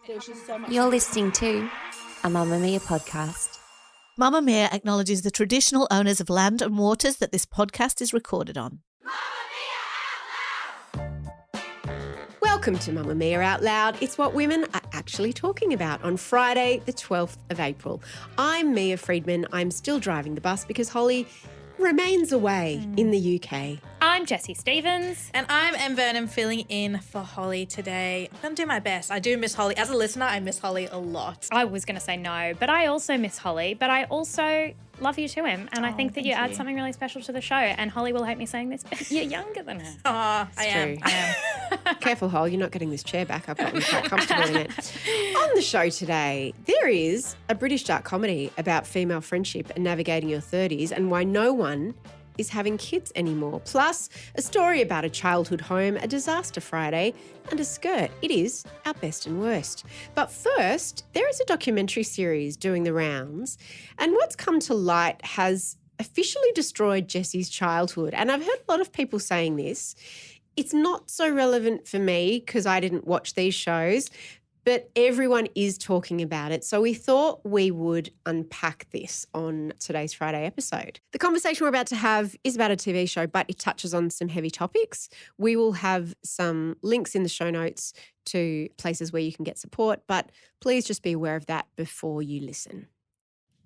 There's just so much. You're listening to a Mamamia podcast. Mamamia acknowledges the traditional owners of land and waters that this podcast is recorded on. Welcome to Mamamia Out Loud. It's what women are actually talking about on Friday, the 12th of April. I'm Mia Freedman. I'm still driving the bus because Holly remains away in the UK. I'm Jessie Stevens. And I'm Vernem filling in for Holly today. I'm going to do my best. I do miss Holly. As a listener, I miss Holly a lot. I was going to say no, but I also miss Holly, but I also love you to him. And I think that you add something really special to the show. And Holly will hate me saying this, but you're younger than her. Oh, I am. Careful, Holly, you're not getting this chair back. I've gotten quite comfortable in it. On the show today, there is a British dark comedy about female friendship and navigating your 30s and why no one is having kids anymore. Plus, a story about a childhood home, a disaster Friday, and a skirt. It is our best and worst. But first, there is a documentary series doing the rounds, and what's come to light has officially destroyed Jessie's childhood. And I've heard a lot of people saying this. It's not so relevant for me because I didn't watch these shows, but everyone is talking about it. So we thought we would unpack this on today's Friday episode. The conversation we're about to have is about a TV show, but it touches on some heavy topics. We will have some links in the show notes to places where you can get support, but please just be aware of that before you listen.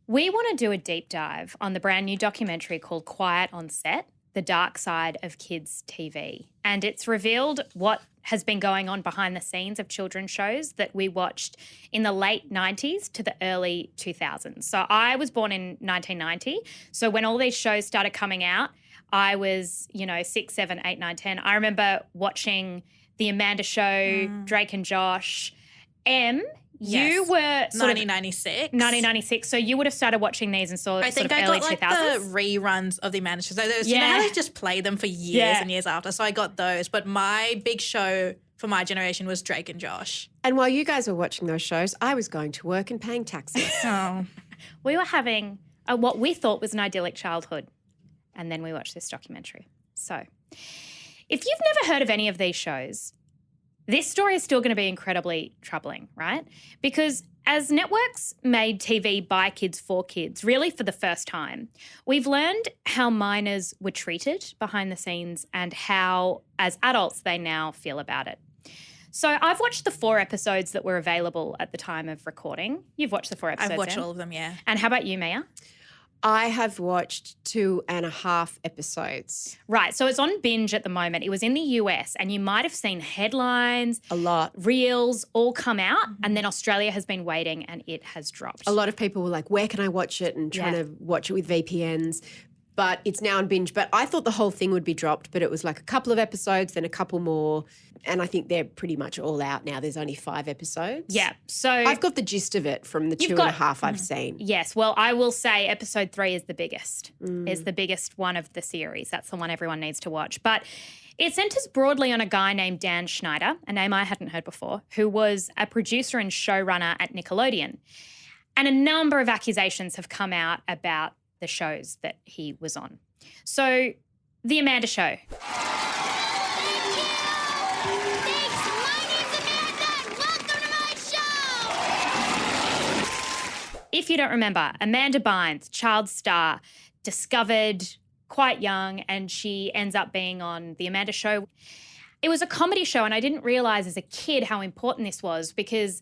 We want to do a deep dive on the brand new documentary called Quiet on Set, The Dark Side of Kids TV. And it's revealed what has been going on behind the scenes of children's shows that we watched in the late 90s to the early 2000s. So I was born in 1990. So when all these shows started coming out, I was, 6, 7, 8, 9, 10. I remember watching The Amanda Show, Drake and Josh. You were sort 1996. 1996. So you would have started watching these and saw I think I early got like 2000s. the reruns of the Amanda shows. You know how they just play them for years and years after. So I got those. But my big show for my generation was Drake and Josh. And while you guys were watching those shows, I was going to work and paying taxes. Oh. We were having what we thought was an idyllic childhood. And then we watched this documentary. So if you've never heard of any of these shows, this story is still going to be incredibly troubling, right? Because as networks made TV by kids for kids, really for the first time, we've learned how minors were treated behind the scenes and how, as adults, they now feel about it. So I've watched the 4 episodes that were available at the time of recording. You've watched the 4 episodes, I've watched Em? all of them, yeah. And how about you, Mia? I have watched 2.5 episodes. Right, so it's on binge at the moment. It was in the US and you might have seen headlines. A lot. Reels all come out and then Australia has been waiting and it has dropped. A lot of people were like, where can I watch it? And trying to watch it with VPNs. But it's now on binge. But I thought the whole thing would be dropped, but it was like a couple of episodes, then a couple more. And I think they're pretty much all out now. There's only 5 episodes. Yeah, so I've got the gist of it from the 2.5 I've seen. Yes, well, I will say episode 3 is the biggest. Is the biggest one of the series. That's the one everyone needs to watch. But it centres broadly on a guy named Dan Schneider, a name I hadn't heard before, who was a producer and showrunner at Nickelodeon. And a number of accusations have come out about the shows that he was on. So, The Amanda Show. If you don't remember, Amanda Bynes, child star, discovered quite young, and she ends up being on The Amanda Show. It was a comedy show, and I didn't realise as a kid how important this was because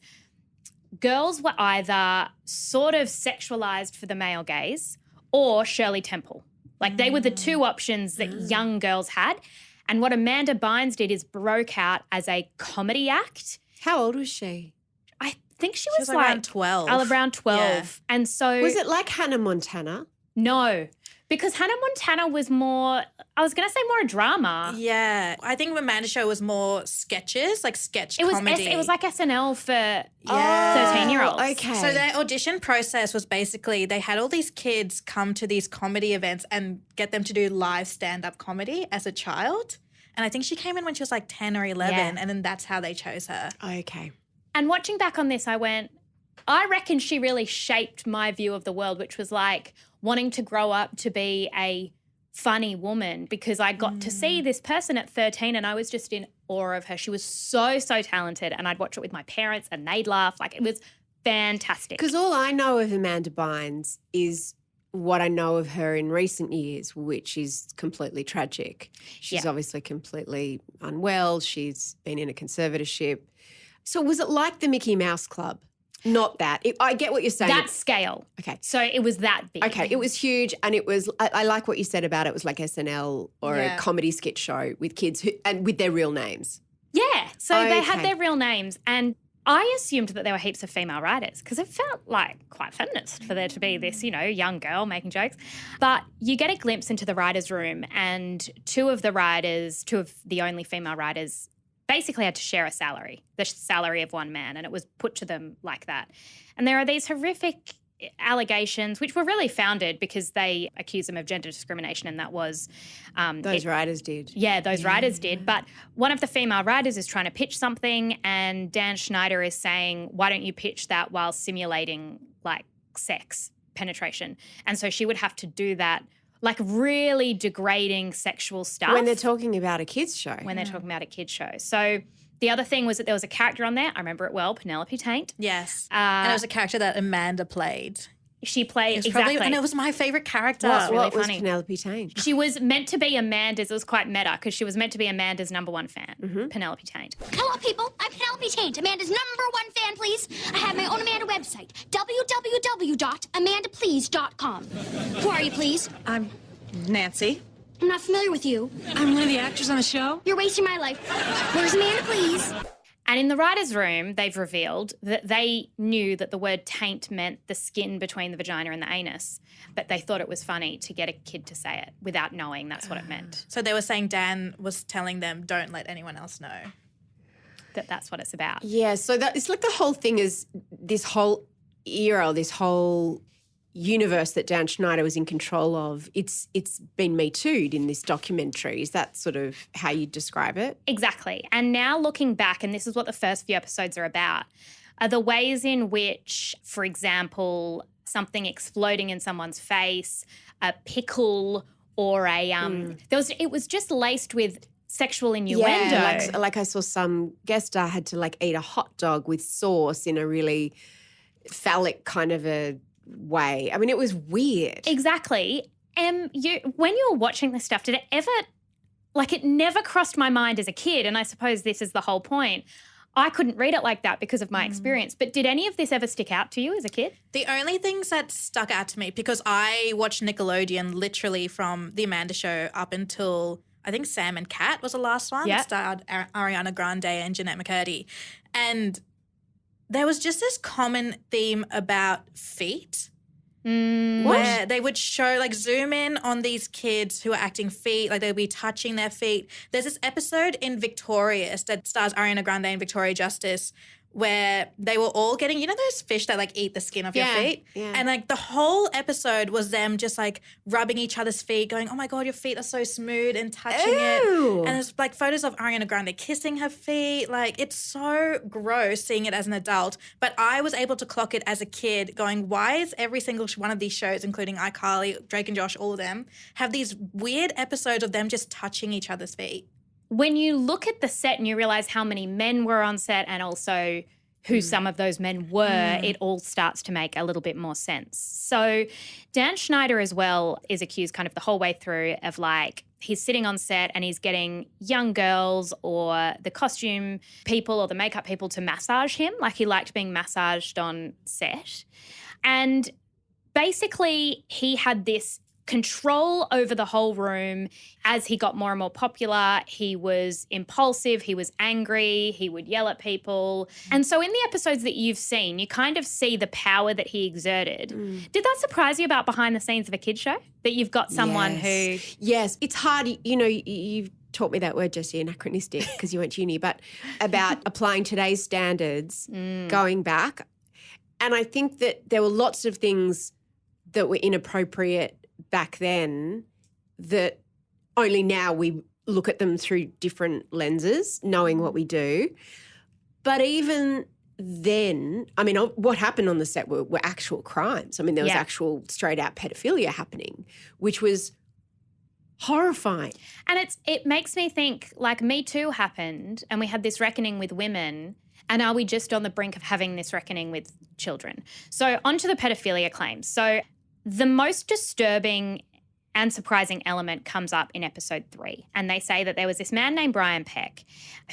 girls were either sort of sexualised for the male gaze or Shirley Temple. Like they were the 2 options that young girls had. And what Amanda Bynes did is broke out as a comedy act. How old was she? I think she was like around 12. Around 12. Yeah. And so... Was it like Hannah Montana? No, because Hannah Montana was more, I was going to say more a drama. Yeah. I think Amanda Show was more sketches, like sketch comedy. It was like SNL for 13-year-olds. Okay. So their audition process was basically they had all these kids come to these comedy events and get them to do live stand-up comedy as a child. And I think she came in when she was like 10 or 11 and then that's how they chose her. Okay. And watching back on this, I reckon she really shaped my view of the world, which was like wanting to grow up to be a funny woman because I got to see this person at 13 and I was just in awe of her. She was so, so talented, and I'd watch it with my parents and they'd laugh. Like, it was fantastic. Because all I know of Amanda Bynes is what I know of her in recent years, which is completely tragic. She's obviously completely unwell. She's been in a conservatorship. So was it like the Mickey Mouse Club? Not that. I get what you're saying. That scale. Okay. So it was that big. Okay, it was huge, and it was. I like what you said about it was like SNL or a comedy sketch show with kids and with their real names. Yeah. So they had their real names, and I assumed that there were heaps of female writers because it felt like quite feminist for there to be this, young girl making jokes. But you get a glimpse into the writers' room, and two of the only female writers basically had to share a salary, the salary of one man, and it was put to them like that. And there are these horrific allegations, which were really founded because they accused them of gender discrimination, and that was... those writers did. Yeah, those writers did. But one of the female writers is trying to pitch something, and Dan Schneider is saying, why don't you pitch that while simulating, like, sex, penetration? And so she would have to do that, like really degrading sexual stuff. When they're talking about a kids' show. So the other thing was that there was a character on there. I remember it well, Penelope Taint. Yes. And it was a character that Amanda played. She played, exactly. And it was my favourite character. What was Penelope Taint? She was meant to be Amanda's, it was quite meta because she was meant to be Amanda's number one fan, Penelope Taint. Hello, people. I'm Penelope Taint, Amanda's number one fan, please. I have my own Amanda website, www.amandaplease.com. Who are you, please? I'm Nancy. I'm not familiar with you. I'm one of the actors on the show. You're wasting my life. Where's Amanda, please? And in the writer's room, they've revealed that they knew that the word taint meant the skin between the vagina and the anus, but they thought it was funny to get a kid to say it without knowing that's what it meant. So they were saying Dan was telling them, don't let anyone else know. That's what it's about. Yeah, so it's like the whole thing is this whole era, this whole universe that Dan Schneider was in control of, it's been Me Too'd in this documentary. Is that sort of how you describe it? Exactly. And now looking back, and this is what the first few episodes are about, are the ways in which, for example, something exploding in someone's face, a pickle, or it was just laced with sexual innuendo. Yeah, like I saw some guest star had to like eat a hot dog with sauce in a really phallic kind of a way. I mean, it was weird. Exactly. When you were watching this stuff, did it ever, like, it never crossed my mind as a kid, and I suppose this is the whole point. I couldn't read it like that because of my experience. But did any of this ever stick out to you as a kid? The only things that stuck out to me, because I watched Nickelodeon literally from The Amanda Show up until I think Sam and Cat was the last one. That starred Ariana Grande and Jeanette McCurdy. And there was just this common theme about feet. Where they would show, like, zoom in on these kids who are acting feet, like they'll be touching their feet. There's this episode in Victorious that stars Ariana Grande and Victoria Justice where they were all getting, those fish that like eat the skin of your feet? Yeah. And like the whole episode was them just like rubbing each other's feet, going, oh my God, your feet are so smooth, and touching it. And there's like photos of Ariana Grande kissing her feet. Like, it's so gross seeing it as an adult. But I was able to clock it as a kid going, why is every single one of these shows, including iCarly, Drake and Josh, all of them, have these weird episodes of them just touching each other's feet? When you look at the set and you realise how many men were on set and also who some of those men were, it all starts to make a little bit more sense. So Dan Schneider as well is accused kind of the whole way through of, like, he's sitting on set and he's getting young girls or the costume people or the makeup people to massage him. Like, he liked being massaged on set. And basically he had this control over the whole room. As he got more and more popular, he was impulsive, he was angry, he would yell at people. And so in the episodes that you've seen, you kind of see the power that he exerted. Did that surprise you about behind the scenes of a kids show? That you've got someone who... Yes, it's hard. You've taught me that word, Jessie, anachronistic, because you went to uni, but about applying today's standards going back. And I think that there were lots of things that were inappropriate back then that only now we look at them through different lenses, knowing what we do. But even then, I mean, what happened on the set were actual crimes. I mean, there was actual straight-out pedophilia happening, which was horrifying. And it makes me think, like, Me Too happened and we had this reckoning with women, and are we just on the brink of having this reckoning with children? So onto the pedophilia claims. So the most disturbing and surprising element comes up in episode 3, and they say that there was this man named Brian Peck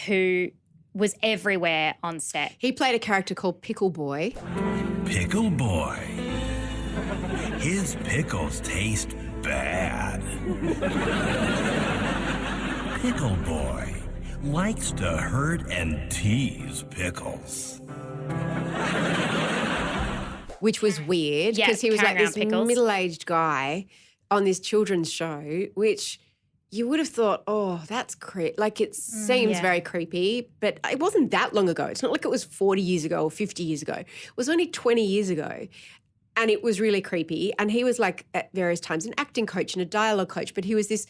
who was everywhere on set. He played a character called Pickle Boy. Pickle Boy. His pickles taste bad. Pickle Boy likes to hurt and tease pickles. Which was weird because he was like this middle-aged guy on this children's show, which you would have thought, oh, that's like it seems very creepy, but it wasn't that long ago. It's not like it was 40 years ago or 50 years ago. It was only 20 years ago, and it was really creepy. And he was like at various times an acting coach and a dialogue coach, but he was this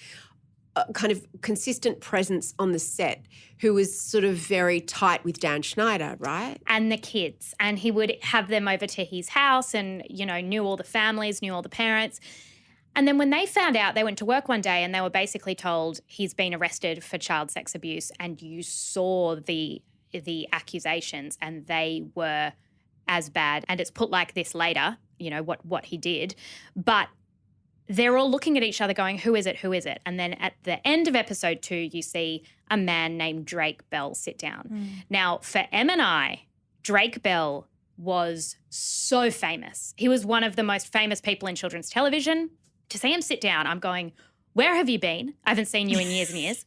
kind of consistent presence on the set who was sort of very tight with Dan Schneider, right? And the kids. And he would have them over to his house and, you know, knew all the families, knew all the parents. And then when they found out, they went to work one day and they were basically told he's been arrested for child sex abuse, and you saw the accusations and they were as bad. And it's put like this later, you know, what he did. But they're all looking at each other going, who is it, who is it? And then at the end of episode 2, you see a man named Drake Bell sit down. Now, for Em and I, Drake Bell was so famous. He was one of the most famous people in children's television. To see him sit down, I'm going, where have you been? I haven't seen you in years and years.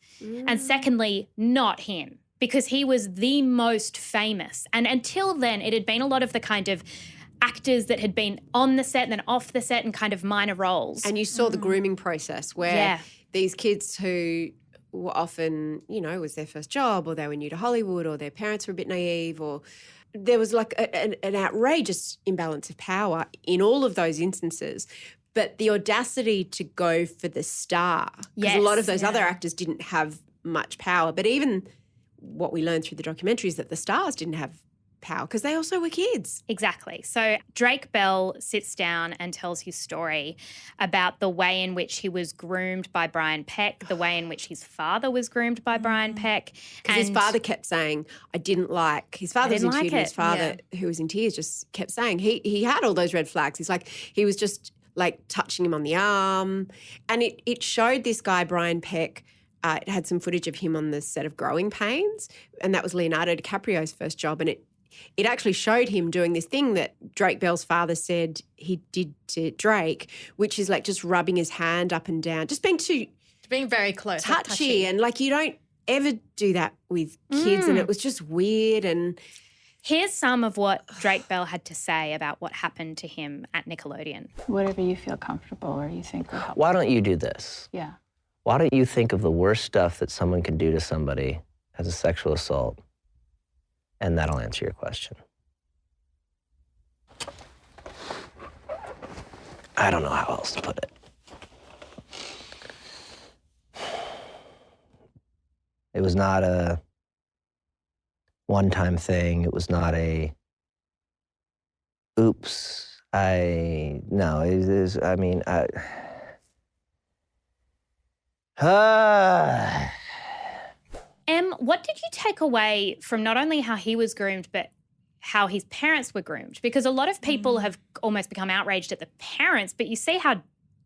And secondly, not him, because he was the most famous. And until then, it had been a lot of the kind of actors that had been on the set and then off the set and kind of minor roles. And you saw the grooming process where these kids who were often, you know, it was their first job, or they were new to Hollywood, or their parents were a bit naive, or there was like an outrageous imbalance of power in all of those instances. But the audacity to go for the star, because a lot of those other actors didn't have much power. But even what we learned through the documentary is that the stars didn't have power because they also were kids. Exactly. So Drake Bell sits down and tells his story about the way in which he was groomed by Brian Peck, the way in which his father was groomed by Brian Peck. Because his father kept saying, his father was in tears, and his father, who was in tears, just kept saying he had all those red flags. He's like, he was just like touching him on the arm. And it showed this guy, Brian Peck, it had some footage of him on the set of Growing Pains, and that was Leonardo DiCaprio's first job. And it actually showed him doing this thing that Drake Bell's father said he did to Drake, which is like just rubbing his hand up and down, just being very close, touchy. And like you don't ever do that with kids. And it was just weird. And here's some of what Drake Bell had to say about what happened to him at Nickelodeon. Whatever you feel comfortable or you think will help. Why don't you do this? Yeah. Why don't you think of the worst stuff that someone can do to somebody as a sexual assault, and that'll answer your question. I don't know how else to put it. It was not a one-time thing. It was not a, oops, no, it is, I mean, Em, what did you take away from not only how he was groomed, but how his parents were groomed? Because a lot of people have almost become outraged at the parents, but you see how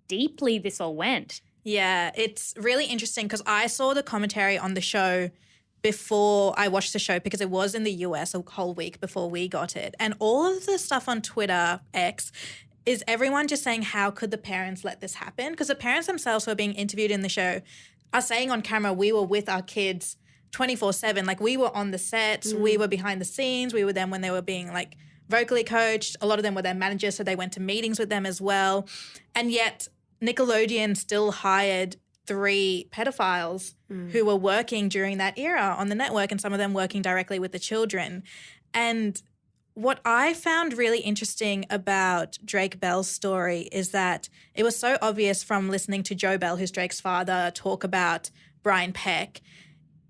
deeply this all went. Yeah, it's really interesting because I saw the commentary on the show before I watched the show because it was in the US a whole week before we got it. And all of the stuff on Twitter, X, is everyone just saying, how could the parents let this happen? Because the parents themselves who are being interviewed in the show are saying on camera, we were with our kids 24/7. Like we were on the sets, we were behind the scenes, we were them when they were being like vocally coached. A lot of them were their managers, so they went to meetings with them as well. And yet Nickelodeon still hired 3 pedophiles who were working during that era on the network, and some of them working directly with the children. And what I found really interesting about Drake Bell's story is that it was so obvious from listening to Joe Bell, who's Drake's father, talk about Brian Peck.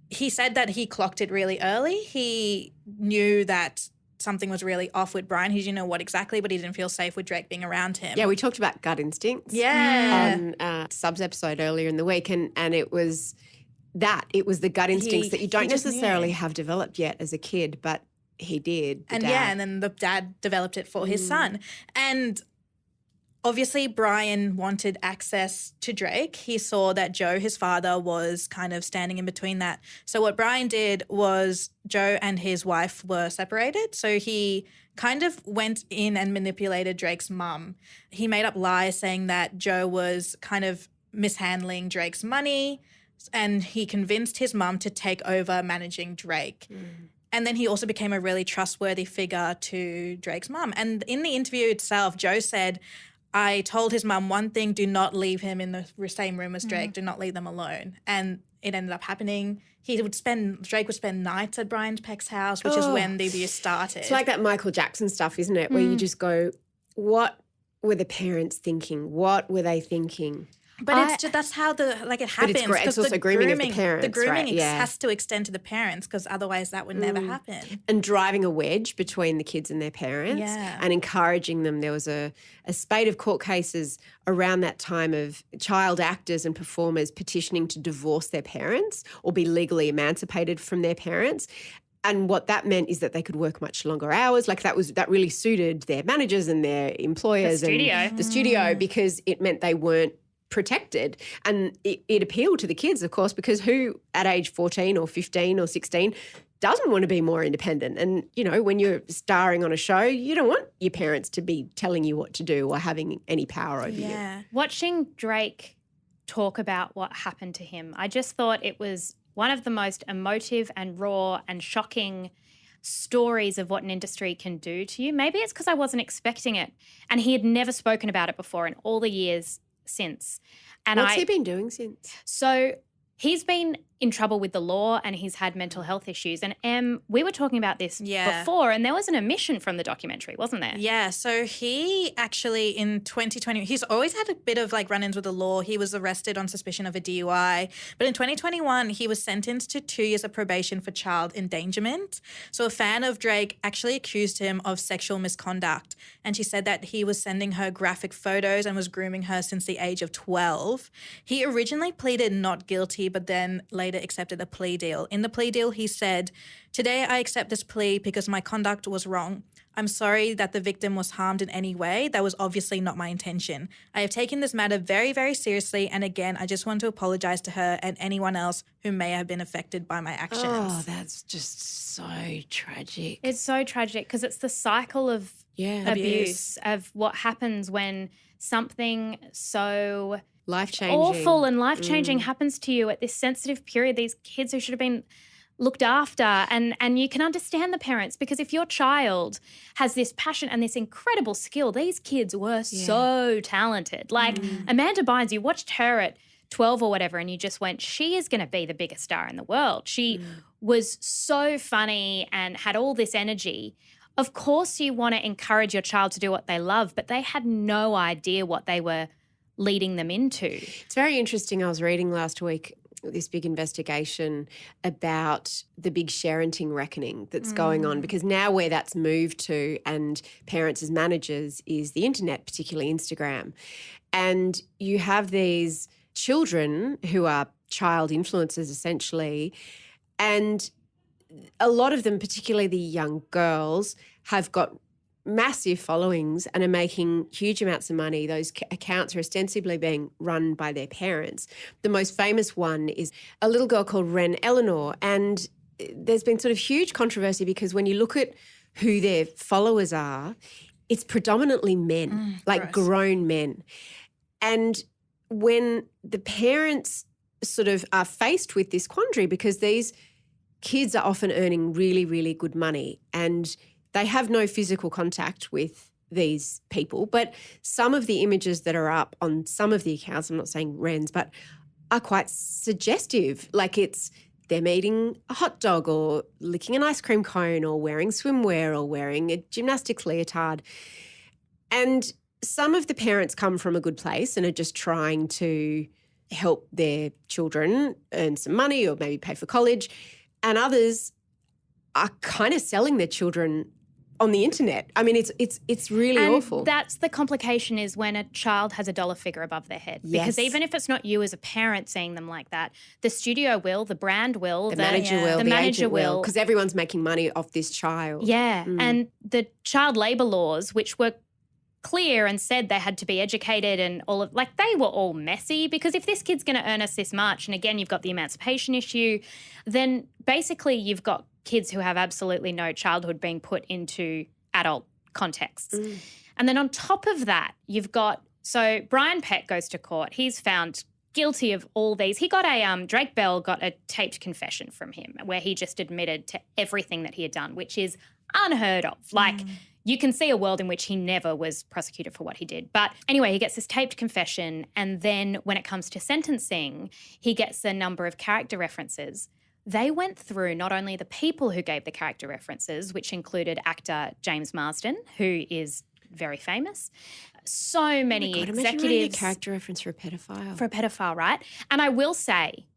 He said that he clocked it really early. He knew that something was really off with Brian. He didn't know what exactly, but he didn't feel safe with Drake being around him. Yeah, we talked about gut instincts. Yeah. On Sub's episode earlier in the week, and it was that. It was the gut instincts that you don't just necessarily knew. have developed yet as a kid, but he did. And then the dad developed it for his son. And obviously Brian wanted access to Drake. He saw that Joe, his father, was kind of standing in between that. So what Brian did was Joe and his wife were separated. So he kind of went in and manipulated Drake's mum. He made up lies saying that Joe was kind of mishandling Drake's money, and he convinced his mum to take over managing Drake. And then he also became a really trustworthy figure to Drake's mum. And in the interview itself, Joe said, I told his mum one thing, do not leave him in the same room as Drake. Do not leave them alone. And it ended up happening. Drake would spend nights at Brian Peck's house, which is when the abuse started. It's like that Michael Jackson stuff, isn't it? Where you just go, what were the parents thinking? What were they thinking? But it's just, that's how it happens. But it's also grooming of the parents, The grooming right? Yeah. has to extend to the parents because otherwise that would never happen. And driving a wedge between the kids and their parents and encouraging them. There was a spate of court cases around that time of child actors and performers petitioning to divorce their parents or be legally emancipated from their parents. And what that meant is that they could work much longer hours. Like that really suited their managers and their employers and the studio because it meant they weren't protected. And it appealed to the kids, of course, because who at age 14 or 15 or 16 doesn't want to be more independent? And, when you're starring on a show, you don't want your parents to be telling you what to do or having any power over you. Watching Drake talk about what happened to him, I just thought it was one of the most emotive and raw and shocking stories of what an industry can do to you. Maybe it's because I wasn't expecting it. And he had never spoken about it before in all the years since. And What's he been doing since? So he's been in trouble with the law and he's had mental health issues. And we were talking about this before, and there was an omission from the documentary, wasn't there? Yeah, so he actually in 2020, he's always had a bit of run-ins with the law. He was arrested on suspicion of a DUI. But in 2021, he was sentenced to 2 years of probation for child endangerment. So a fan of Drake actually accused him of sexual misconduct. And she said that he was sending her graphic photos and was grooming her since the age of 12. He originally pleaded not guilty, but then later accepted a plea deal. In the plea deal, he said, "Today I accept this plea because my conduct was wrong. I'm sorry that the victim was harmed in any way. That was obviously not my intention. I have taken this matter very, very seriously. And again, I just want to apologize to her and anyone else who may have been affected by my actions." Oh, that's just so tragic. It's so tragic because it's the cycle of abuse, of what happens when something so life-changing, awful and life-changing happens to you at this sensitive period. These kids who should have been looked after, and you can understand the parents because if your child has this passion and this incredible skill, these kids were so talented. Like Amanda Bynes, you watched her at 12 or whatever and you just went, she is going to be the biggest star in the world. She was so funny and had all this energy. Of course you want to encourage your child to do what they love, but they had no idea what they were leading them into. It's very interesting. I was reading last week this big investigation about the big sharenting reckoning that's going on, because now where that's moved to and parents as managers is the internet, particularly Instagram. And you have these children who are child influencers essentially, and a lot of them, particularly the young girls, have got massive followings and are making huge amounts of money. Those accounts are ostensibly being run by their parents. The most famous one is a little girl called Ren Eleanor, and there's been sort of huge controversy because when you look at who their followers are, it's predominantly men, grown men. And when the parents sort of are faced with this quandary, because these kids are often earning really, really good money and they have no physical contact with these people, but some of the images that are up on some of the accounts, I'm not saying Ren's, but are quite suggestive. Like it's them eating a hot dog or licking an ice cream cone or wearing swimwear or wearing a gymnastics leotard. And some of the parents come from a good place and are just trying to help their children earn some money or maybe pay for college. And others are kind of selling their children on the internet. I mean, it's really and awful. That's the complication, is when a child has a dollar figure above their head. Yes. Because even if it's not you as a parent seeing them like that, the studio will, the brand will, the manager will, the manager agent will, will. because everyone's making money off this child. Yeah. And the child labour laws, which were clear and said they had to be educated and all of, like, they were all messy, because if this kid's going to earn us this much, and again, you've got the emancipation issue, then basically you've got kids who have absolutely no childhood being put into adult contexts. And then on top of that, you've got, so Brian Peck goes to court. He's found guilty of all these. He got Drake Bell got a taped confession from him where he just admitted to everything that he had done, which is unheard of. Like, you can see a world in which he never was prosecuted for what he did. But anyway, he gets this taped confession, and then when it comes to sentencing, he gets a number of character references. They went through not only the people who gave the character references, which included actor James Marsden, who is very famous, so many executives. Imagine writing a character reference for a pedophile. For a pedophile, right? And I will say,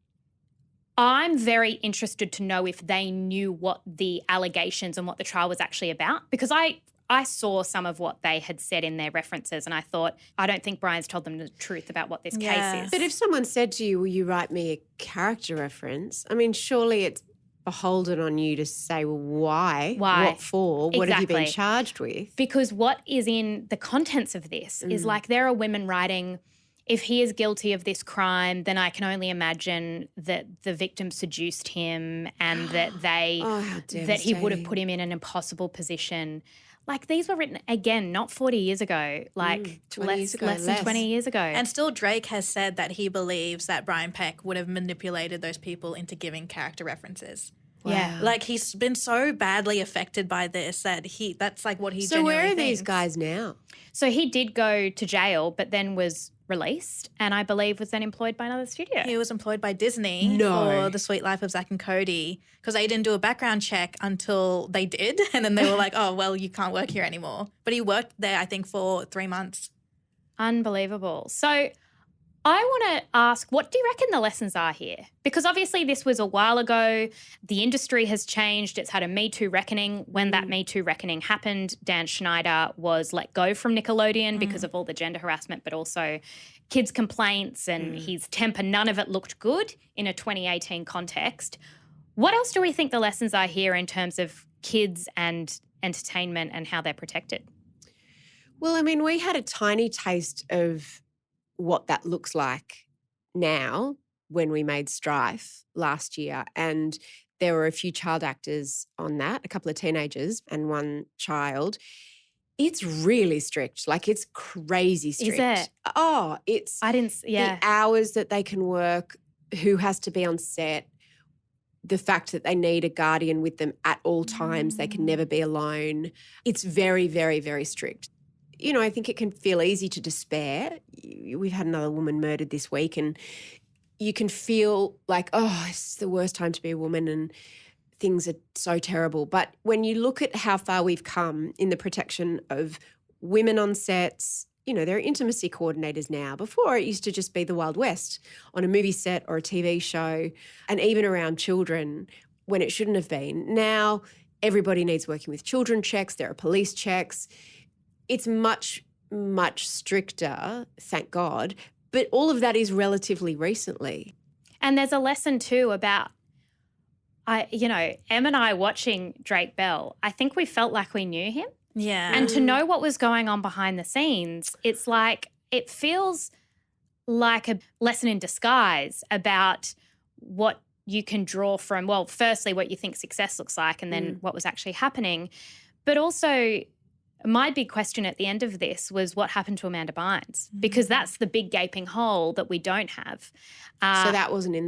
I'm very interested to know if they knew what the allegations and what the trial was actually about, because I saw some of what they had said in their references, and I thought, I don't think Brian's told them the truth about what this case is. But if someone said to you, will you write me a character reference? I mean, surely it's beholden on you to say, well, why? What for? What have you been charged with? Because what is in the contents of this is, like, there are women writing, if he is guilty of this crime, then I can only imagine that the victim seduced him and that that he would have put him in an impossible position. Like, these were written, again, not 40 years ago, like less than 20 years ago. And still Drake has said that he believes that Brian Peck would have manipulated those people into giving character references. Wow. Yeah. Like, he's been so badly affected by this that that's like what he genuinely So where are thinks. these guys now? So he did go to jail, but then was released, and I believe was then employed by another studio. He was employed by Disney for The Sweet Life of Zack and Cody, because they didn't do a background check until they did, and then they were like, oh, well, you can't work here anymore. But he worked there, I think, for 3 months. Unbelievable. So I want to ask, what do you reckon the lessons are here? Because obviously this was a while ago. The industry has changed. It's had a Me Too reckoning. When that Me Too reckoning happened, Dan Schneider was let go from Nickelodeon because of all the gender harassment, but also kids' complaints and his temper. None of it looked good in a 2018 context. What else do we think the lessons are here in terms of kids and entertainment and how they're protected? Well, I mean, we had a tiny taste of what that looks like now when we made Strife last year, and there were a few child actors on that, a couple of teenagers and one child. It's really strict. Like, it's crazy strict. Is it? Oh, it's the hours that they can work, who has to be on set, the fact that they need a guardian with them at all times. They can never be alone. It's very, very, very strict. You know, I think it can feel easy to despair. We've had another woman murdered this week, and you can feel like, oh, it's the worst time to be a woman and things are so terrible. But when you look at how far we've come in the protection of women on sets, you know, there are intimacy coordinators now. Before, it used to just be the Wild West on a movie set or a TV show, and even around children when it shouldn't have been. Now everybody needs working with children checks. There are police checks. It's much, much stricter, thank God, but all of that is relatively recently. And there's a lesson too about, Em and I watching Drake Bell, I think we felt like we knew him. Yeah. And to know what was going on behind the scenes, it's like, it feels like a lesson in disguise about what you can draw from, well, firstly, what you think success looks like, and then what was actually happening. But also, my big question at the end of this was what happened to Amanda Bynes, because that's the big gaping hole that we don't have. So that wasn't in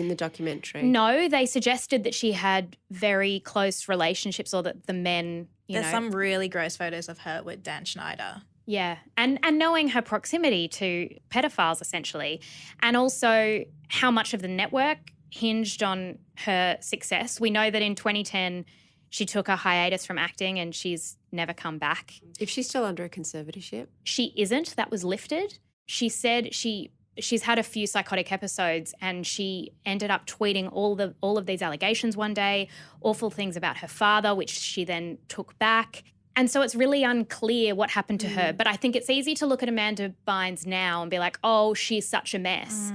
the documentary? No, they suggested that she had very close relationships, or that the men, There's some really gross photos of her with Dan Schneider. Yeah, and knowing her proximity to pedophiles essentially, and also how much of the network hinged on her success. We know that in 2010 she took a hiatus from acting and she's never come back. If she's still under a conservatorship? She isn't. That was lifted. She said she's had a few psychotic episodes, and she ended up tweeting all of these allegations one day, awful things about her father, which she then took back. And so it's really unclear what happened to her. But I think it's easy to look at Amanda Bynes now and be like, oh, she's such a mess,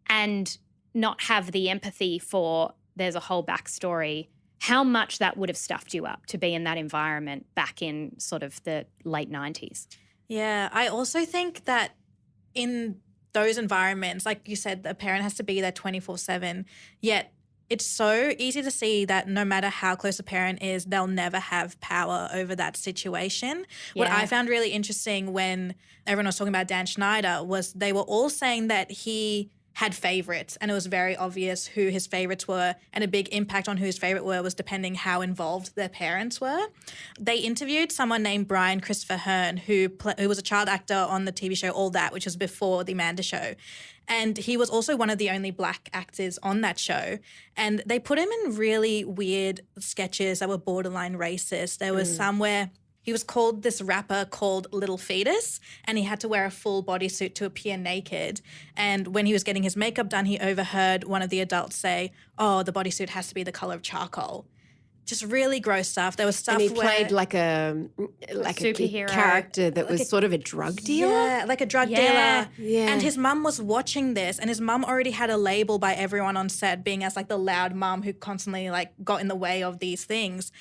and not have the empathy for there's a whole backstory, how much that would have stuffed you up to be in that environment back in sort of the late 90s. Yeah, I also think that in those environments, like you said, the parent has to be there 24/7, yet it's so easy to see that no matter how close a parent is, they'll never have power over that situation. Yeah. What I found really interesting when everyone was talking about Dan Schneider was they were all saying that he had favorites, and it was very obvious who his favorites were, and a big impact on who his favorite were was depending how involved their parents were. They interviewed someone named Brian Christopher Hearn, who was a child actor on the TV show All That, which was before The Amanda Show. And he was also one of the only black actors on that show. And they put him in really weird sketches that were borderline racist. There was some where he was called this rapper called Little Fetus, and he had to wear a full bodysuit to appear naked. And when he was getting his makeup done, he overheard one of the adults say, oh, the bodysuit has to be the color of charcoal. Just really gross stuff. There was stuff and he where played like a superhero character that was sort of a drug dealer. Yeah, like a drug dealer. Yeah. And his mum was watching this, and his mum already had a label by everyone on set being as like the loud mum who constantly like got in the way of these things.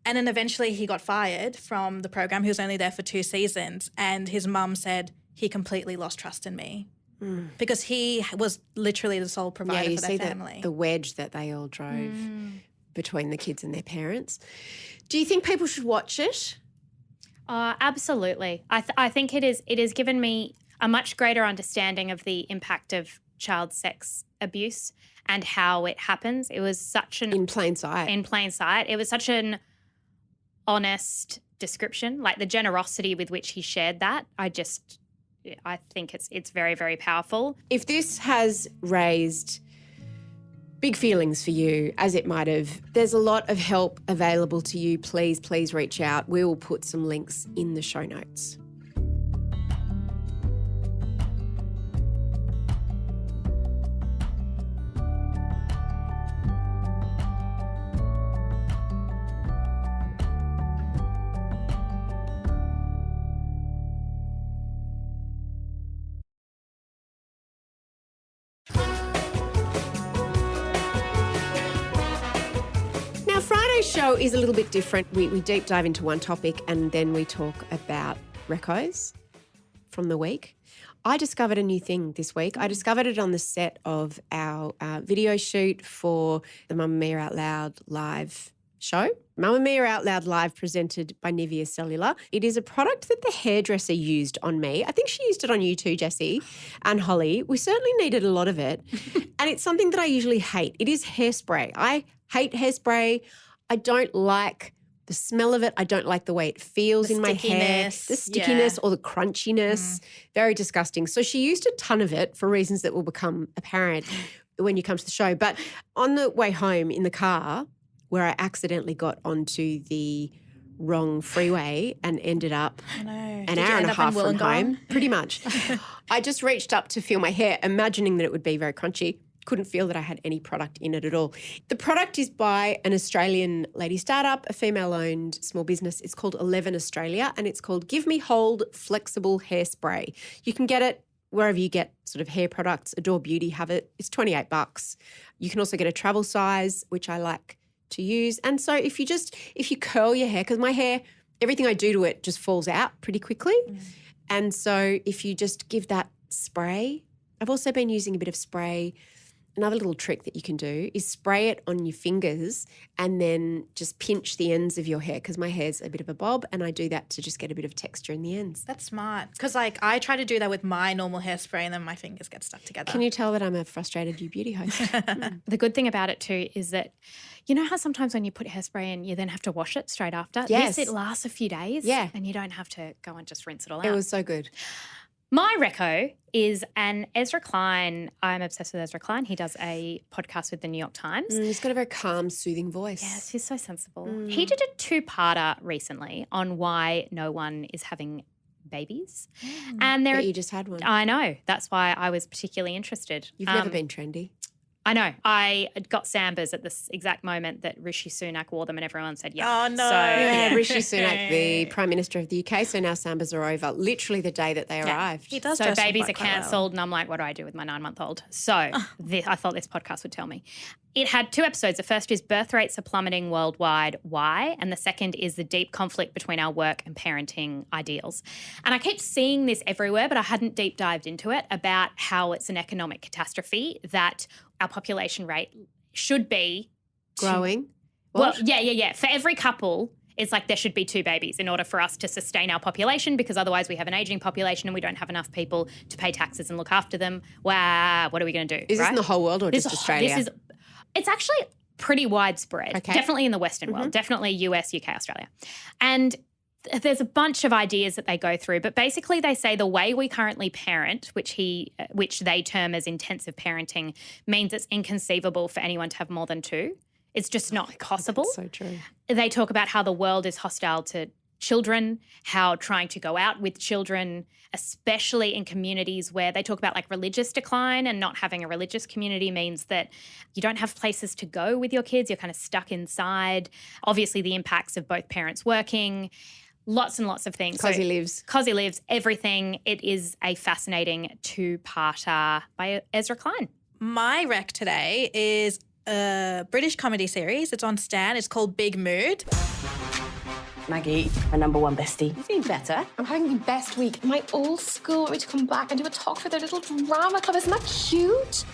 And then eventually he got fired from the program. He was only there for 2 seasons, and his mum said he completely lost trust in me because he was literally the sole provider for their family. The wedge that they all drove between the kids and their parents. Do you think people should watch it? Absolutely. I think it is given me a much greater understanding of the impact of child sex abuse and how it happens. It was such an... In plain sight. In plain sight. It was such an honest description, like the generosity with which he shared that. I think it's very, very powerful. If this has raised big feelings for you, as it might have, there's a lot of help available to you. Please reach out. We will put some links in the show notes. Show is a little bit different. We deep dive into one topic and then we talk about recos from the week. I discovered a new thing this week. I discovered it on the set of our video shoot for the Mamamia Out Loud live show. Mamamia Out Loud live presented by Nivea Cellular. It is a product that the hairdresser used on me. I think she used it on you too, Jessie and Holly. We certainly needed a lot of it. And it's something that I usually hate. It is hairspray. I hate hairspray. I don't like the smell of it. I don't like the way it feels in my hair. The stickiness or the crunchiness. Very disgusting. So she used a ton of it for reasons that will become apparent when you come to the show. But on the way home in the car, where I accidentally got onto the wrong freeway and ended up an hour and a half from home, pretty much, I just reached up to feel my hair, imagining that it would be very crunchy. Couldn't feel that I had any product in it at all. The product is by an Australian lady startup, a female-owned small business. It's called 11 Australia, and it's called Give Me Hold Flexible Hairspray. You can get it wherever you get sort of hair products. Adore Beauty have it. It's $28. You can also get a travel size, which I like to use. And so if you curl your hair, because my hair, everything I do to it just falls out pretty quickly. And so if you just give that spray, I've also been using a bit of spray. Another little trick that you can do is spray it on your fingers and then just pinch the ends of your hair, because my hair's a bit of a bob and I do that to just get a bit of texture in the ends. That's smart, because like I try to do that with my normal hairspray and then my fingers get stuck together. Can you tell that I'm a frustrated You Beauty host? The good thing about it too is that you know how sometimes when you put hairspray in you then have to wash it straight after? Yes. This, it lasts a few days and you don't have to go and just rinse it all out. It was so good. My reco is an Ezra Klein. I'm obsessed with Ezra Klein. He does a podcast with the New York Times. He's got a very calm, soothing voice. Yes, he's so sensible. He did a 2-parter recently on why no one is having babies. And you just had one. I know. That's why I was particularly interested. You've never been trendy. I know. I got Sambas at this exact moment that Rishi Sunak wore them and everyone said, yeah. Oh, no. So, Yeah, Rishi Sunak, the Prime Minister of the UK, so now Sambas are over, literally the day that they arrived. He does So dress babies are quite well. cancelled, and I'm like, what do I do with my 9-month-old? So I thought this podcast would tell me. It had 2 episodes. The first is birth rates are plummeting worldwide. Why? And the second is the deep conflict between our work and parenting ideals. And I keep seeing this everywhere, but I hadn't deep dived into it about how it's an economic catastrophe that our population rate should be Growing. Well, yeah. For every couple, it's like there should be 2 babies in order for us to sustain our population, because otherwise we have an aging population and we don't have enough people to pay taxes and look after them. Wow, what are we going to do? Is this in the whole world or just Australia? It's actually pretty widespread. Okay. Definitely in the Western world, definitely US, UK, Australia. And there's a bunch of ideas that they go through, but basically they say the way we currently parent, which they term as intensive parenting, means it's inconceivable for anyone to have more than 2. It's just not possible. That's so true. They talk about how the world is hostile to children, how trying to go out with children, especially in communities where they talk about like religious decline, and not having a religious community means that you don't have places to go with your kids. You're kind of stuck inside. Obviously, the impacts of both parents working, lots and lots of things. Cosy Lives, everything. It is a fascinating 2-parter by Ezra Klein. My rec today is a British comedy series. It's on Stan. It's called Big Mood. Maggie, my number 1 bestie. You feeling better? I'm having the best week. My old school want me to come back and do a talk for their little drama club. Isn't that cute?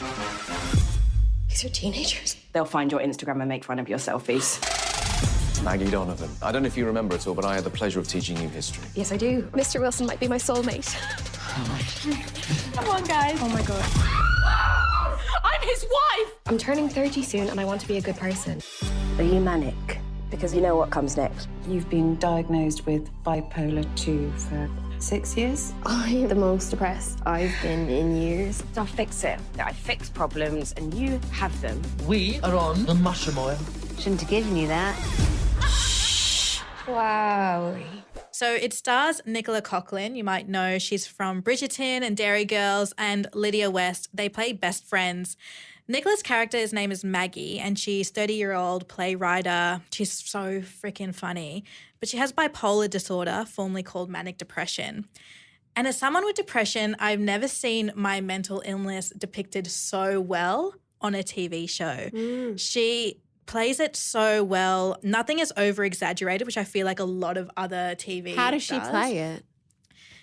These are teenagers. They'll find your Instagram and make fun of your selfies. Maggie Donovan. I don't know if you remember at all, but I had the pleasure of teaching you history. Yes, I do. Mr. Wilson might be my soulmate. Come on, guys. Oh, my God. I'm his wife! I'm turning 30 soon, and I want to be a good person. Are you manic? Because you know what comes next. You've been diagnosed with bipolar 2 for 6 years? I'm the most depressed I've been in years. I'll fix it. I fix problems, and you have them. We are on the mushroom oil. Shouldn't have given you that. Wow. So it stars Nicola Coughlan. You might know she's from Bridgerton and Dairy Girls, and Lydia West. They play best friends. Nicola's character's name is Maggie, and she's 30-year-old playwright. She's so freaking funny. But she has bipolar disorder, formerly called manic depression. And as someone with depression, I've never seen my mental illness depicted so well on a TV show. She plays it so well. Nothing is over-exaggerated, which I feel like a lot of other TV How does she play it?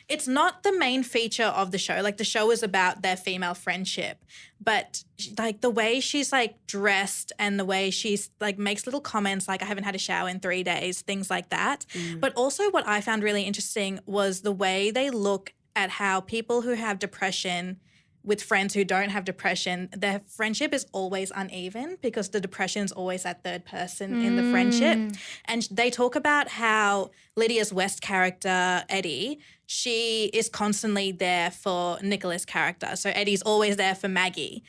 It's not the main feature of the show. Like, the show is about their female friendship, but like the way she's like dressed and the way she's like makes little comments like, I haven't had a shower in 3 days, things like that. But also what I found really interesting was the way they look at how people who have depression with friends who don't have depression, their friendship is always uneven because the depression is always that third person in the friendship. And they talk about how Lydia's West character, Eddie, she is constantly there for Nicola's character. So Eddie's always there for Maggie.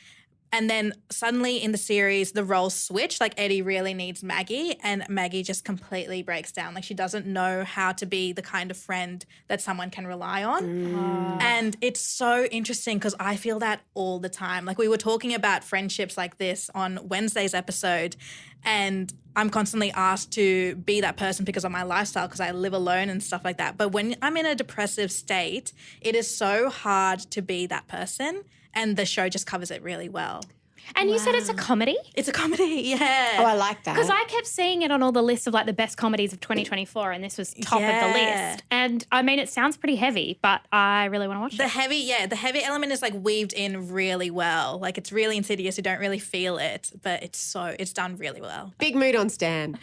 And then suddenly in the series, the roles switch. Like, Eddie really needs Maggie, and Maggie just completely breaks down. Like, she doesn't know how to be the kind of friend that someone can rely on. And it's so interesting because I feel that all the time. Like, we were talking about friendships like this on Wednesday's episode, and I'm constantly asked to be that person because of my lifestyle, because I live alone and stuff like that. But when I'm in a depressive state, it is so hard to be that person. And the show just covers it really well. And you said it's a comedy? It's a comedy, yeah. Oh, I like that. Because I kept seeing it on all the lists of like the best comedies of 2024, and this was top of the list. And I mean, it sounds pretty heavy, but I really want to watch it. The heavy element is like weaved in really well. Like, it's really insidious. You don't really feel it, but it's done really well. Big Mood on Stan.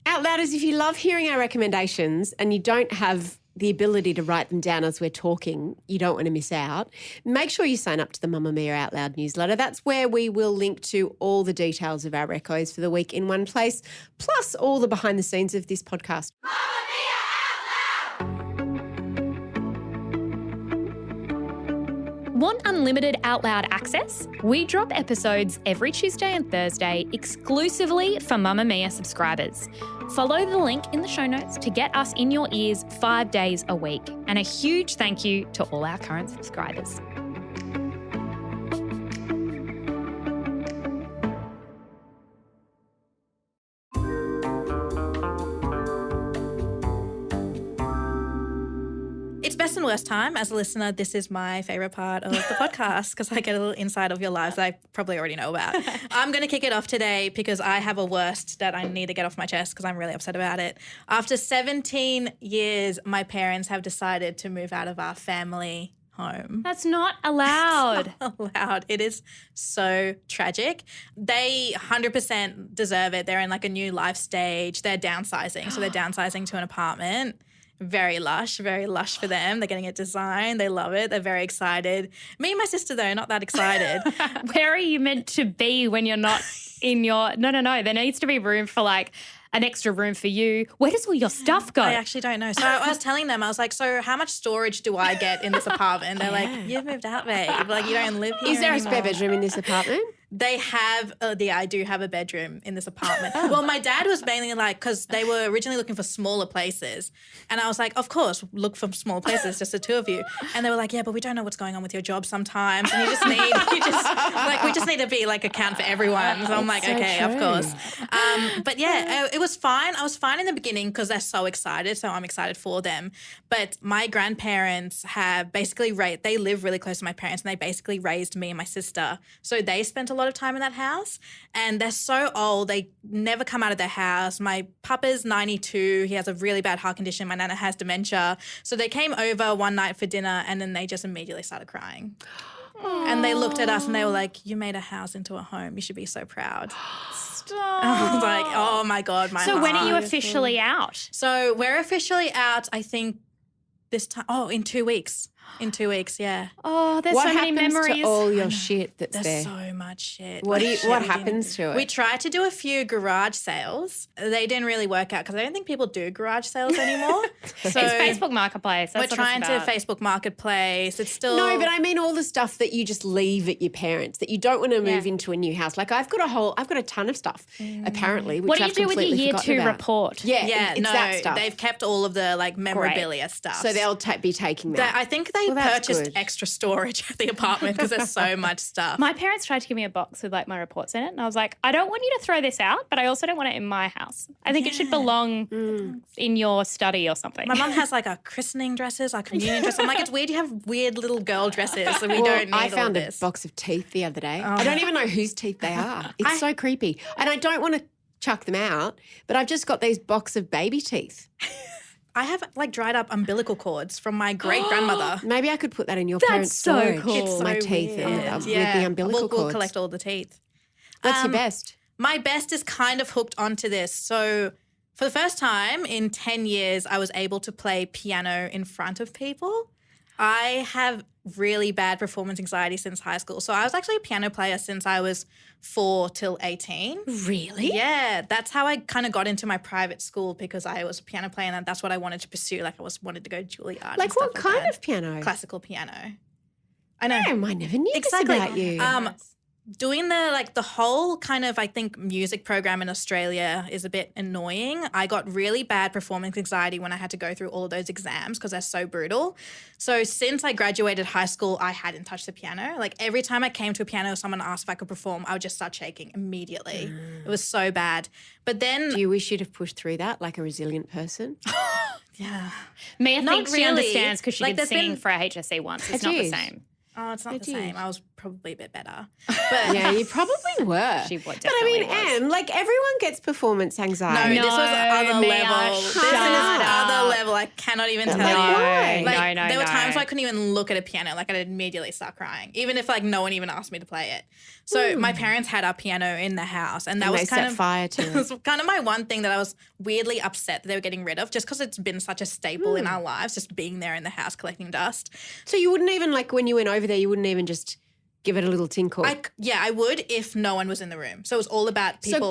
Outlouders, if you love hearing our recommendations and you don't have the ability to write them down as we're talking, you don't want to miss out, make sure you sign up to the Mamamia Out Loud newsletter. That's where we will link to all the details of our recos for the week in one place, plus all the behind the scenes of this podcast. Want unlimited Out Loud access? We drop episodes every Tuesday and Thursday exclusively for Mamamia subscribers. Follow the link in the show notes to get us in your ears 5 days a week. And a huge thank you to all our current subscribers. It's best and worst time. As a listener, this is my favourite part of the podcast because I get a little insight of your lives that I probably already know about. I'm going to kick it off today because I have a worst that I need to get off my chest because I'm really upset about it. After 17 years, my parents have decided to move out of our family home. That's not allowed. It's not allowed. It is so tragic. They 100% deserve it. They're in like a new life stage. They're downsizing. So they're downsizing to an apartment. Very lush for them. They're getting it designed. They love it. They're very excited. Me and my sister, though, not that excited. Where are you meant to be when you're not in your... No. There needs to be room for like an extra room for you. Where does all your stuff go? I actually don't know. So I was telling them, I was like, so how much storage do I get in this apartment? They're like, you've moved out, babe. Like, you don't live here Is there anymore. a spare bedroom in this apartment? They have, I do have a bedroom in this apartment. Well, my dad was mainly like, because they were originally looking for smaller places. And I was like, of course, look for small places, just the two of you. And they were like, yeah, but we don't know what's going on with your job sometimes. And we just need to be like account for everyone. So I'm like, so okay, true. Of course. But yeah, it was fine. I was fine in the beginning because they're so excited. So I'm excited for them. But my grandparents have basically they live really close to my parents and they basically raised me and my sister. So they spent a lot of time in that house and they're so old. They never come out of their house. My papa's 92. He has a really bad heart condition. My nana has dementia. So they came over one night for dinner and then they just immediately started crying. And they looked at us and they were like, you made a house into a home. You should be so proud. Stop. I was like, oh my God, my So heart. when are you officially out? So we're officially out, I think, this time. Oh, in 2 weeks. In 2 weeks, yeah. Oh, there's what so many happens memories. to all your shit that's There's there? so much shit. What happens to it? We tried to do a few garage sales. They didn't really work out because I don't think people do garage sales anymore. So it's Facebook Marketplace. That's we're trying to Facebook Marketplace. It's still No, but I mean all the stuff that you just leave at your parents that you don't want to move into a new house. Like I've got a ton of stuff apparently. Which What do you I've do with your completely year forgotten 2 about. report? Yeah, it's no, that stuff. they've kept all of the like memorabilia stuff. So they'll be taking that. I think they that's purchased good. extra storage at the apartment because there's so much stuff. My parents tried to give me a box with like my reports in it and I was like, I don't want you to throw this out, but I also don't want it in my house. I think it should belong in your study or something. My mum has like our christening dresses, our communion dresses. I'm like, it's weird you have weird little girl dresses so we don't need I found all a this. box of teeth the other day. I don't even know whose teeth they are. It's so creepy. And I don't want to chuck them out, but I've just got these box of baby teeth. I have like dried up umbilical cords from my great grandmother. Maybe I could put that in your parents' so storage. cool. It's My so teeth weird. with the umbilical cords. We'll collect all the teeth. What's your best? My best is kind of hooked onto this. So for the first time in 10 years, I was able to play piano in front of people. I have really bad performance anxiety since high school. So I was actually a piano player since I was 4 till 18. Really? Yeah, that's how I kind of got into my private school because I was a piano player and that's what I wanted to pursue. Like I wanted to go Juilliard. Like what kind of piano? Classical piano. I know. Damn, I never knew Exactly. this about you. Doing the whole kind of, I think, music program in Australia is a bit annoying. I got really bad performance anxiety when I had to go through all of those exams because they're so brutal. So since I graduated high school, I hadn't touched the piano. Like every time I came to a piano, someone asked if I could perform, I would just start shaking immediately. It was so bad. But then... Do you wish you'd have pushed through that like a resilient person? Yeah. Mia Not thinks she really. understands because she Like, did there's singing been- for a HSC once. It's not the same. Oh, it's not the same. I was probably a bit better. But yeah, you probably were. She But I mean, was. like everyone gets performance anxiety. No, this was other Mia, level. This is shut up. other level. I cannot even tell Like, you. why? Like, No, there were times no. where I couldn't even look at a piano. Like I'd immediately start crying, even if like no one even asked me to play it. So my parents had our piano in the house, and that And was they kind set of fire to it was kind of my one thing that I was weirdly upset that they were getting rid of, just because it's been such a staple in our lives, just being there in the house collecting dust. So you wouldn't even, like when you went over there, you wouldn't even just give it a little tinkle? I would if no one was in the room. So it was all about people.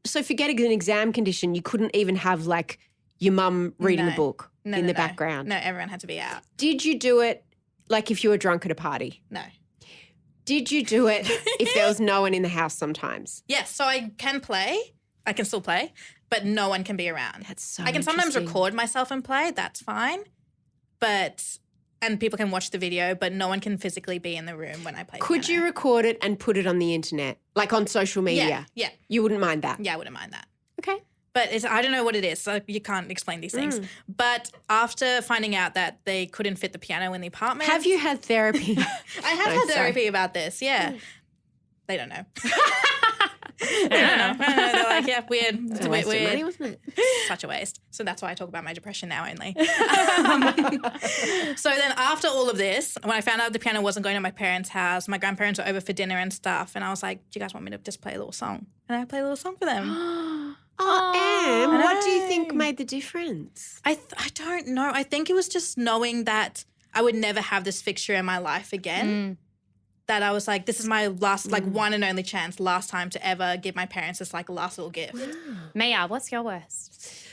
So forgetting an exam condition, you couldn't even have like your mum reading a book in the background? No, everyone had to be out. Did you do it like if you were drunk at a party? No. Did you do it if there was no one in the house sometimes? Yes, so I can play. I can still play, but no one can be around. That's so I can sometimes interesting. record myself and play. That's fine. And people can watch the video, but no one can physically be in the room when I play Could piano. you record it and put it on the internet, like on social media? Yeah. You wouldn't mind that? Yeah, I wouldn't mind that. Okay. But I don't know what it is, so you can't explain these things. But after finding out that they couldn't fit the piano in the apartment. Have you had therapy? I have had therapy about this, yeah. They don't know. They don't know. They're like, yeah, weird. It's a waste of money, wasn't it? Such a waste. So that's why I talk about my depression now only. So then after all of this, when I found out the piano wasn't going to my parents' house, my grandparents were over for dinner and stuff, and I was like, do you guys want me to just play a little song? And I played a little song for them. Em, what do you think made the difference? I don't know. I think it was just knowing that I would never have this fixture in my life again. That I was like, this is my last, like, one and only chance, last time to ever give my parents this, like, last little gift. Mia, what's your worst?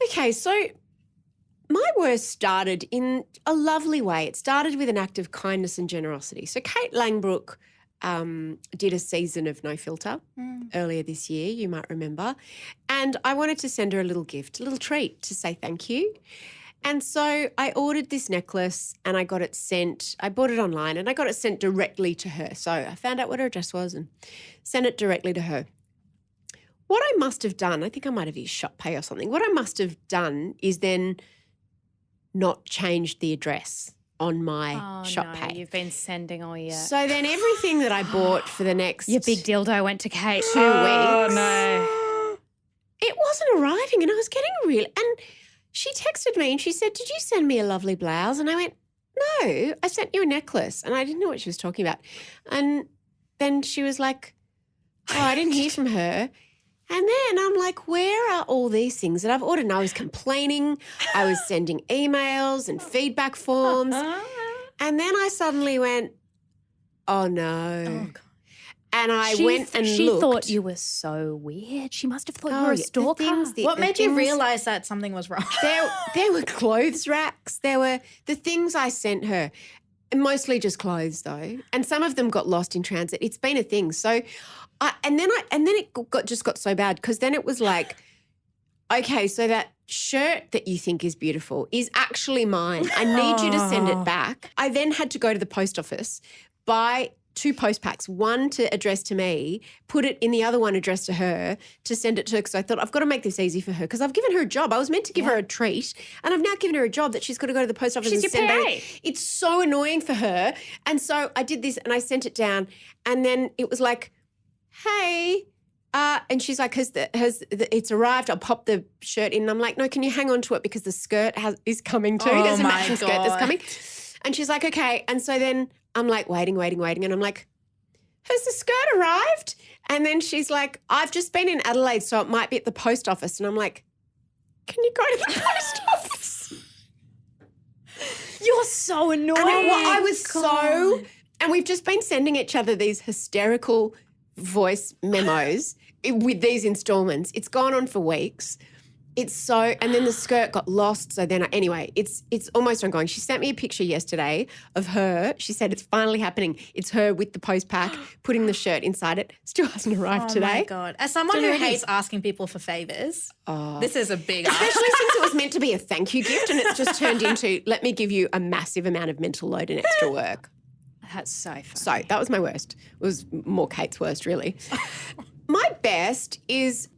Okay, so my worst started in a lovely way. It started with an act of kindness and generosity. So Kate Langbrook did a season of No Filter earlier this year, you might remember. And I wanted to send her a little gift, a little treat to say thank you. And so I ordered this necklace and I got it sent. I bought it online and I got it sent directly to her. So I found out what her address was and sent it directly to her. What I must have done, I think I might have used ShopPay or something. What I must have done is then not changed the address on my ShopPay. No, you've been sending all your... So then everything that I bought for the next... Your big dildo went to Kate. 2 weeks. Oh, no. It wasn't arriving and I was getting real... And she texted me and she said, did you send me a lovely blouse? And I went, no, I sent you a necklace. And I didn't know what she was talking about. And then she was like, oh, I didn't hear from her. And then I'm like, where are all these things that I've ordered? And I was complaining. I was sending emails and feedback forms. And then I suddenly went, oh, no. Oh, God. And I went and she looked. Thought you were so weird. She must have thought you were a stalker. What made you realise that something was wrong? There were clothes racks. There were the things I sent her, mostly just clothes though, and some of them got lost in transit. It's been a thing. So, and then it got so bad because then it was like, okay, so that shirt that you think is beautiful is actually mine. I need you to send it back. I then had to go to the post office, buy 2 post packs, one to address to me, put it in the other one addressed to her to send it to her because I thought I've got to make this easy for her because I've given her a job. I was meant to give her a treat and I've now given her a job that she's got to go to the post office and send back. It's so annoying for her. And so I did this and I sent it down and then it was like, hey, and she's like, it's arrived. I'll pop the shirt in. And I'm like, no, can you hang on to it because the skirt is coming too. There's a matching skirt that's coming. And she's like, okay. And so then I'm like waiting. And I'm like, has the skirt arrived? And then she's like, I've just been in Adelaide, so it might be at the post office. And I'm like, can you go to the post office? You're so annoying. I was so, and we've just been sending each other these hysterical voice memos with these installments. It's gone on for weeks. It's so, and then the skirt got lost. So then, anyway, it's almost ongoing. She sent me a picture yesterday of her. She said it's finally happening. It's her with the post pack, putting the shirt inside it. Still hasn't arrived today. Oh, my God. As someone who hates asking people for favours, this is a big ask. Especially since it was meant to be a thank you gift and it's just turned into, let me give you a massive amount of mental load and extra work. That's so funny. So that was my worst. It was more Kate's worst, really. My best is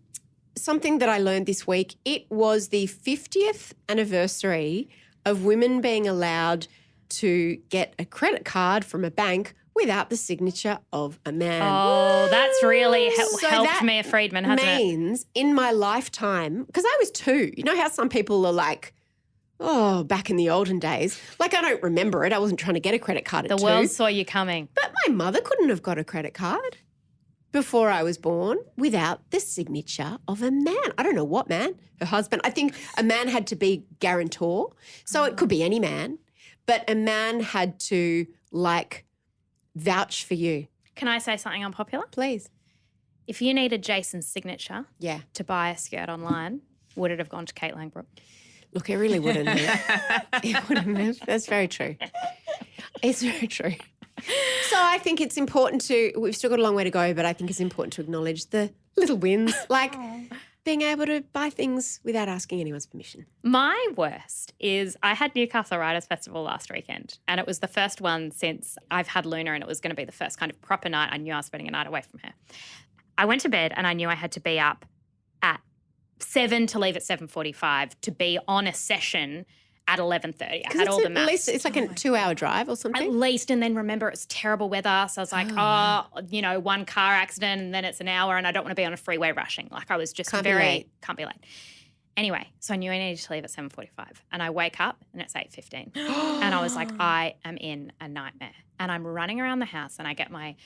something that I learned this week. It was the 50th anniversary of women being allowed to get a credit card from a bank without the signature of a man. Oh, that's really helped Mia Freedman, hasn't it? Means in my lifetime, because I was 2, you know how some people are like, oh, back in the olden days. Like, I don't remember it. I wasn't trying to get a credit card at 2. The world saw you coming. But my mother couldn't have got a credit card before I was born without the signature of a man. I don't know what man, her husband. I think a man had to be guarantor. So it could be any man, but a man had to, like, vouch for you. Can I say something unpopular? Please. If you needed Jason's signature to buy a skirt online, would it have gone to Kate Langbrook? Look, it really wouldn't have. It wouldn't have. That's very true. It's very true. So I think it's important we've still got a long way to go, but I think it's important to acknowledge the little wins, like being able to buy things without asking anyone's permission. My worst is I had Newcastle Writers Festival last weekend and it was the first one since I've had Luna and it was going to be the first kind of proper night. I knew I was spending a night away from her. I went to bed and I knew I had to be up at 7 to leave at 7:45 to be on a session at 11:30. I had all the maths. At least it's like a 2-hour drive or something. At least, and then remember it's terrible weather. So I was like, one car accident and then it's an hour and I don't want to be on a freeway rushing. Like I was just can't be late. Anyway, so I knew I needed to leave at 7:45 and I wake up and it's 8:15 and I was like, I am in a nightmare. And I'm running around the house and I get my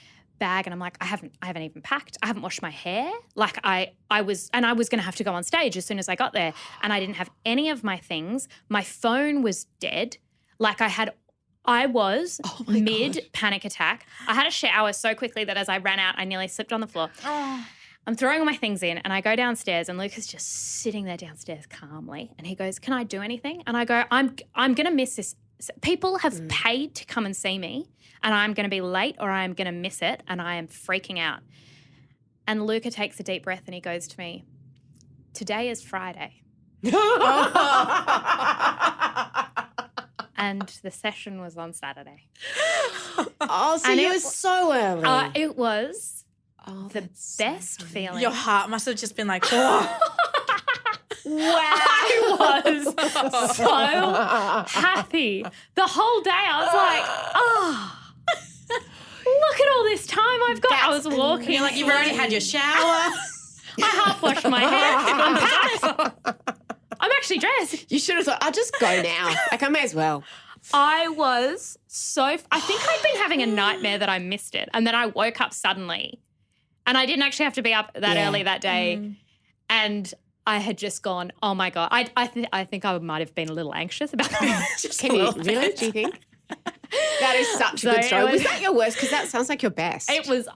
bag and I'm like, I haven't even packed. I haven't washed my hair. Like I was going to have to go on stage as soon as I got there and I didn't have any of my things. My phone was dead. Like I was mid panic attack. I had a shower so quickly that as I ran out, I nearly slipped on the floor. I'm throwing all my things in and I go downstairs and Luke is just sitting there downstairs calmly and he goes, can I do anything? And I go, I'm going to miss this. People have paid to come and see me and I'm going to be late or I'm going to miss it and I am freaking out. And Luca takes a deep breath and he goes to me, today is Friday. And the session was on Saturday. Oh, so you were so early. It was the best feeling. Your heart must have just been like, oh. Wow. I was so happy. The whole day I was like, look at all this time I've got. I was walking. You're like, you've already had your shower. I half washed my hair. I'm packed. I'm actually dressed. You should have thought, I'll just go now. Like, I may as well. I was I think I'd been having a nightmare that I missed it. And then I woke up suddenly. And I didn't actually have to be up that early that day. And I had just gone, oh, my God. I think I might have been a little anxious about that. Can you really? Do you think? That is such a good story. Was that your worst? Because that sounds like your best. It was,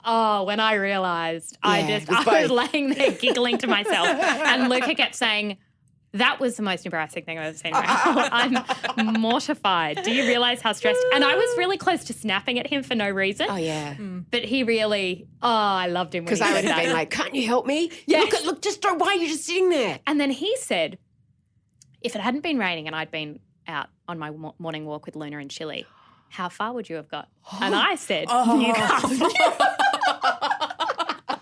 when I realised, I was laying there giggling to myself. And Luca kept saying, that was the most embarrassing thing I've ever seen. I'm mortified. Do you realise how stressed? And I was really close to snapping at him for no reason. Oh, yeah. But he really, I loved him. Because I would have been like, can't you help me? Yes. Look, just don't, why are you just sitting there? And then he said, if it hadn't been raining and I'd been out on my morning walk with Luna and Chili, how far would you have got? And I said, Newcastle.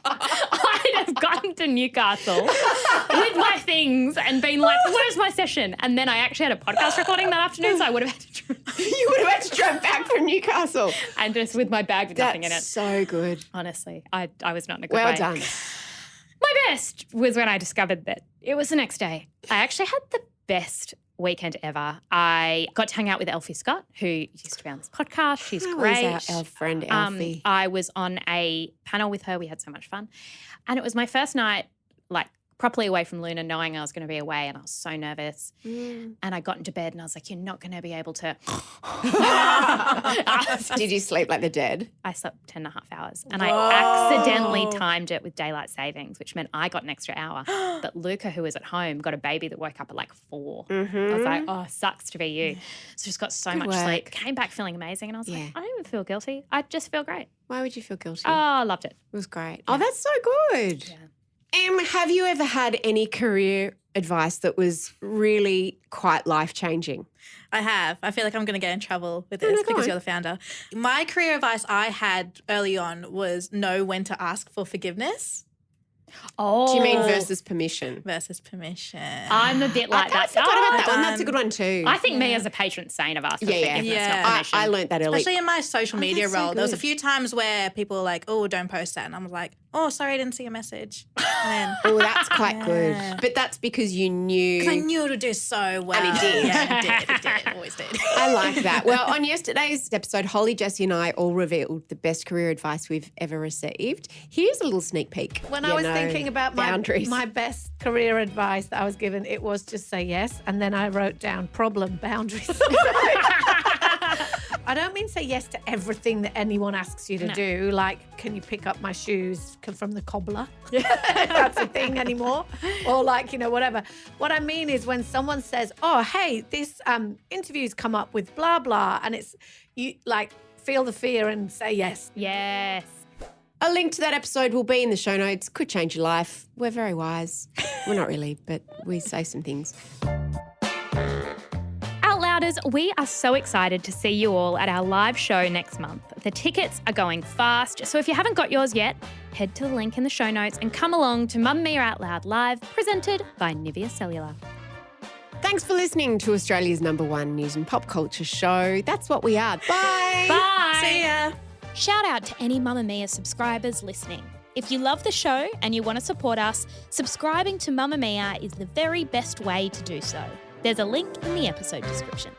I'd have gotten to Newcastle with my things and been like, where's my session? And then I actually had a podcast recording that afternoon, so I would have had to You would have had to drive back from Newcastle. And just with my bag with nothing in it. That's so good. Honestly, I was not in a good way. Well done. My best was when I discovered that it was the next day. I actually had the best weekend ever. I got to hang out with Elfie Scott, who used to be on this podcast. She's great. Our friend Elfie. I was on a panel with her. We had so much fun. And it was my first night, like, properly away from Luna, knowing I was going to be away, and I was so nervous. And I got into bed and I was like, you're not going to be able to. Did you sleep like the dead? I slept 10 and a half hours. And I accidentally timed it with daylight savings, which meant I got an extra hour. But Luca, who was at home, got a baby that woke up at like 4. I was like, oh, sucks to be you. So just got so much sleep. Came back feeling amazing. And I was like, I don't even feel guilty. I just feel great. Why would you feel guilty? Oh, I loved it. It was great. Oh, that's so good. Yeah. Have you ever had any career advice that was really quite life-changing? I have. I feel like I'm going to get in trouble with this because you're the founder. My career advice I had early on was know when to ask for forgiveness. Oh. Do you mean versus permission? Versus permission. I'm a bit like that. I forgot about that one. That's a good one too. I think me as a patron saint have asked for forgiveness, not permission. I learned that early. Especially in my social media role. There was a few times where people were like, oh, don't post that. And I was like, oh, sorry, I didn't see your message. Oh, that's quite good. But that's because you knew. Because I knew it would do so well. And it did. Yeah, it did. Always did. I like that. Well, on yesterday's episode, Holly, Jessie and I all revealed the best career advice we've ever received. Here's a little sneak peek. When I was thinking about my best career advice that I was given, it was just say yes. And then I wrote down problem boundaries. I don't mean say yes to everything that anyone asks you to do. Like, can you pick up my shoes from the cobbler? That's a thing anymore. Or like, whatever. What I mean is when someone says, oh, hey, this interview's come up with blah, blah. And it's, you like, feel the fear and say yes. Yes. A link to that episode will be in the show notes. Could change your life. We're very wise. We're not really, but we say some things. Out Louders, we are so excited to see you all at our live show next month. The tickets are going fast, so if you haven't got yours yet, head to the link in the show notes and come along to Mamamia Out Loud Live, presented by Nivea Cellular. Thanks for listening to Australia's #1 news and pop culture show. That's what we are. Bye. Bye. See ya. Shout out to any Mamamia subscribers listening. If you love the show and you want to support us, subscribing to Mamamia is the very best way to do so. There's a link in the episode description.